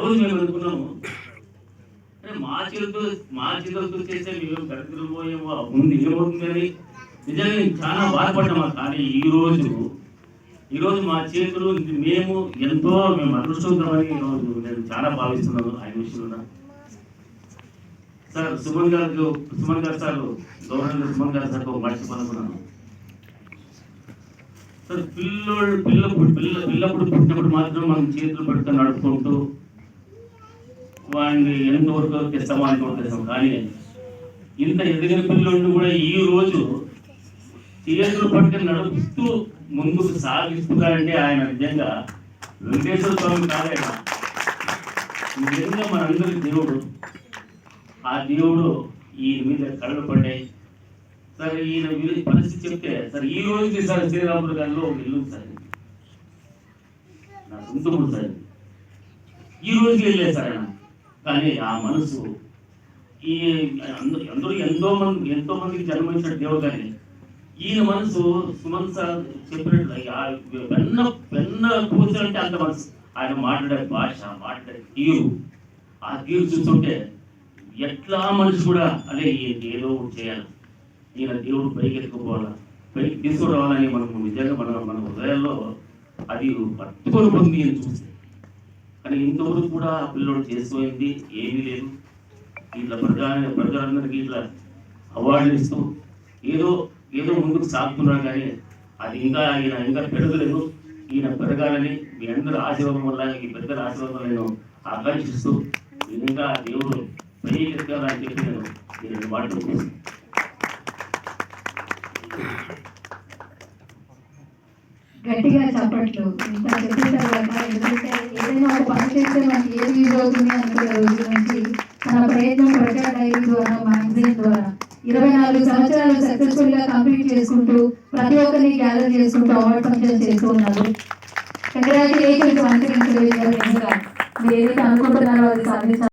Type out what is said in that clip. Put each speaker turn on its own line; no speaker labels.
రోజు మేము అనుకున్నాము మా చేతులతో చేస్తే మేము దరిద్రం పోయేమో ముందు ఏమవుతుందని నిజంగా చాలా బాధపడ్డాము. కానీ ఈరోజు మా చేతులు మేము అదృష్టవంతమని ఈరోజు నేను చాలా భావిస్తున్నాను. ఆయన విషయంలో సార్ సుమన్ గారు సార్ గవర్నర్ సుమన్ గారు సార్ మర్చిపోనుకున్నాను సార్. పిల్లప్పుడు పుట్టినప్పుడు మాత్రం మనం చేతులు పెడుతూ నడుపుకుంటూ వాడిని ఎంతవరకు తెస్తామో అంతవరకు తెస్తాం. కానీ ఇంత ఎదిగిన పిల్లలు కూడా ఈ రోజు చేతులు పట్టుకుని నడుపుతూ ముందుకు సాగిస్తున్నారంటే ఆయన నిజంగా వెంకటేశ్వర స్వామి కాలేదా, నిజంగా మనందరి దేవుడు. ఆ దేవుడు ఈయన మీద కళ్ళు పడ్డాయి సార్. ఈయన పరిస్థితి చెప్తే సార్ ఈ రోజుకి సార్ శ్రీరాములు గారిలో ఒక ఇల్లు సార్ నా సొంతముడు సార్ ఈ రోజుకి వెళ్ళలేదు సార్ ఆయన. కానీ ఆ మనసు ఈ అందరూ ఎంతో మందికి జన్మించిన దేవుడు. కానీ ఈయన మనసు సుమన్ సార్ చెప్పినట్లు పెన్న కూర్చోంటే అంత మనసు. ఆయన మాట్లాడే భాష, మాట్లాడే తీరు, ఆ తీరు చూస్తుంటే ఎట్లా మనిషి కూడా అదే ఏదో చేయాలి, ఈయన దేవుడు పైకి ఎత్తుకుపోవాలా, పైకి తీసుకురావాలని మనకు నిజంగా మన హృదయాల్లో అది పట్టుకొని పొంది ఈయన చూస్తే. కానీ ఇంతవరకు కూడా ఆ పిల్లోడు చేసిపోయింది ఏమీ లేదు. ఇట్లా ప్రజలందరికీ ఇట్లా అవార్డులు ఇస్తూ ఏదో ముందుకు సాగుతున్నారు. కానీ అది ఇంకా పెరగలేదు. ఈయన పెరగాలని మీ అందరి ఆశీర్వాదం వల్ల, ఈ పెద్దల ఆశీర్వాదం వల్ల నేను ఆకాంక్షిస్తూ ఇంకా దేవుడు పైకి ఎత్తాలని చెప్పి నేను మాట్లాడుతున్నాను.
గట్టిగా చెప్పట్లు ఇంత చెప్పిన తర్వాత, ఎందుకంటే ఏదైనా ఒక పని చేస్తే మనకి ఏది యూజ్ అవుతుంది అనుకునే రోజు నుంచి మన ప్రయత్నం ప్రజా డైరీ ద్వారా, మ్యాగజైన్ ద్వారా 24 సంవత్సరాలు సక్సెస్ఫుల్ గా కంప్లీట్ చేసుకుంటూ ప్రతి ఒక్కరిని గ్యాదర్ చేసుకుంటూ అవార్డ్ ఫంక్షన్ చేస్తూ ఉన్నారు. కంగ్రాచులేషన్స్. మీరు ఏదైతే అనుకుంటున్నారో అది సాధించాలి.